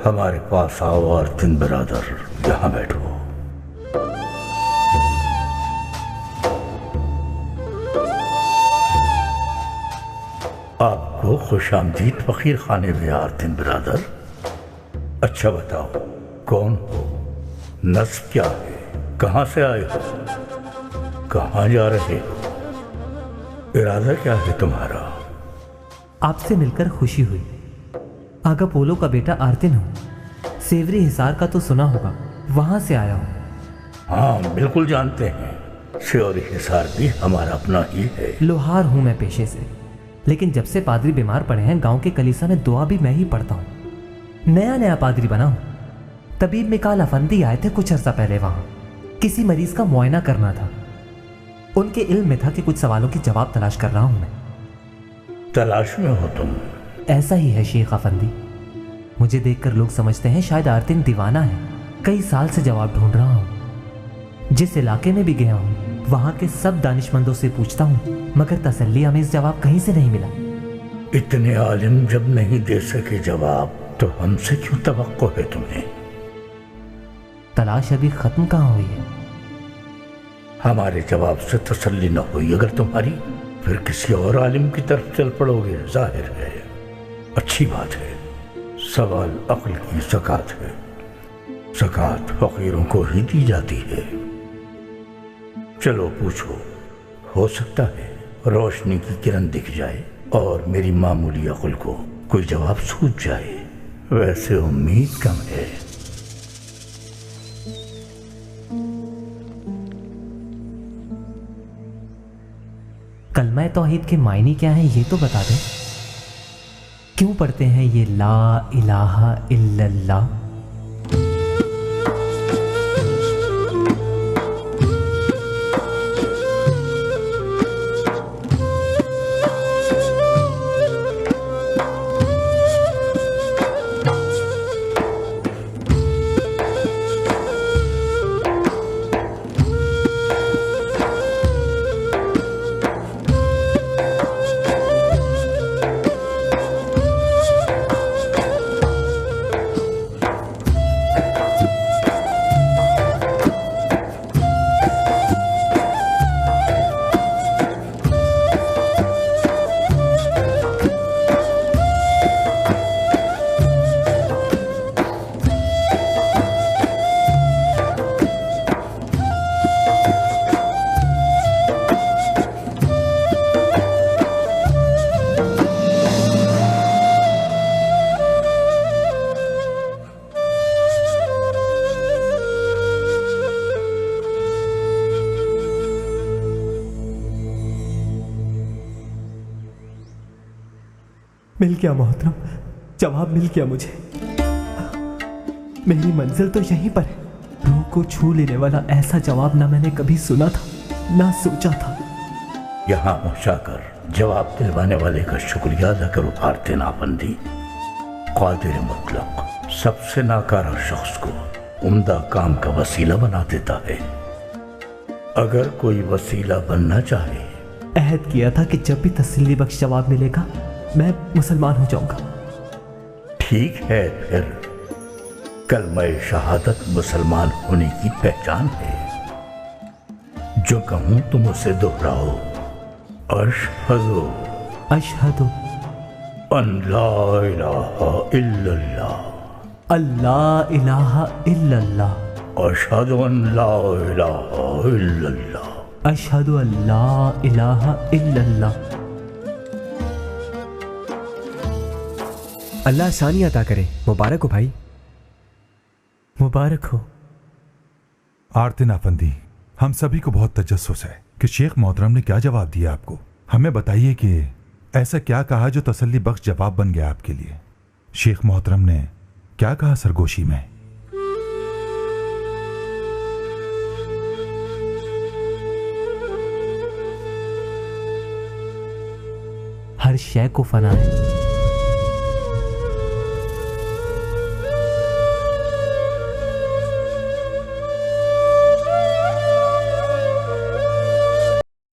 हमारे पास आओ और दिन बिरादर यहाँ बैठो। आपको खुशामदीद फकीर खाने में आर्तिन बिरादर। अच्छा बताओ, कौन हो, नस्ब क्या है, कहां से आए हो, कहां जा रहे हो, इरादा क्या है तुम्हारा? आपसे मिलकर खुशी हुई। आगा पोलो का बेटा आर्तिन हूँ। सेवरी हिसार का तो सुना होगा, वहां से आया हूँ। हाँ बिल्कुल जानते हैं, सेवरी हिसार भी हमारा अपना ही है। लोहार हूँ मैं पेशे से, लेकिन जब से पादरी बीमार पड़े हैं गांव के कलीसा में दुआ भी मैं ही पढ़ता हूँ। नया पादरी बना हूँ। तबीब मिकाल अफंदी आए थे कुछ अर्सा पहले, वहां किसी मरीज का मुआयना करना था। उनके इल्म में था कि कुछ सवालों के जवाब तलाश कर रहा हूं मैं। तलाश में हो तुम? ऐसा ही है शेख अफंदी। मुझे देखकर लोग समझते हैं शायद आर्तिन दीवाना है। कई साल से जवाब ढूंढ रहा हूं। जिस इलाके में भी गया हूं वहां के सब दानिशमंदों से पूछता हूं, मगर तसल्ली अमेज़ जवाब कहीं से नहीं मिला। इतने आलिम जब नहीं दे सके जवाब, तो हमसे क्यों तवक्को है तुम्हें? तलाश अभी खत्म कहां हुई है। हमारे जवाब से तसल्ली न हुई अगर तुम्हारी, फिर किसी और आलिम की तरफ चल पड़ोगे। जाहिर है, अच्छी बात है। सवाल अक्ल की ज़कात है। ज़कात फकीरों को ही दी जाती है। चलो पूछो, हो सकता है रोशनी की किरण दिख जाए और मेरी मामूली अक्ल को कोई जवाब सूझ जाए। वैसे उम्मीद कम है। कलमा तौहीद के मायने क्या है ये तो बता दें। क्यों पढ़ते हैं ये ला इलाहा इल्लल्लाह? मिल गया मोहतरम, जवाब मिल गया मुझे। मेरी मंजिल तो यहीं पर है। रूह को छू लेने वाला ऐसा जवाब ना मैंने कभी सुना था, ना सोचा था। यहाँ पहुंचाकर जवाब दिलवाने वाले का शुक्रिया अदा करो आर्तिन अफंदी। कादिर मुतलक सबसे नाकारा शख्स को उम्दा काम का वसीला बना देता है। अगर कोई वसीला बनना चाहे, अहद किया था कि जब भी तसल्ली बख्श जवाब मिलेगा मैं मुसलमान हो जाऊंगा। ठीक है, फिर कलमा शहादत मुसलमान होने की पहचान है। जो कहूं तुम उसे दोहराओ। अशहदु अशहदु अल्ला इलाहा इल्लल्लाह, अल्लाह इलाहा इल्लल्लाह, अशहदु अल्ला इलाहा इल्लल्लाह, अशहदु अल्ला इलाहा इल्लल्लाह। अल्लाह आसानी अता करे। मुबारक हो भाई। मुबारक हो। आर्तिन अफंदी, हम सभी को बहुत तजस्सुस है कि शेख मोहतरम ने क्या जवाब दिया आपको। हमें बताइए कि ऐसा क्या कहा जो तसल्ली बख्श जवाब बन गया आपके लिए। शेख मोहतरम ने क्या कहा सरगोशी में? हर शय को फना है,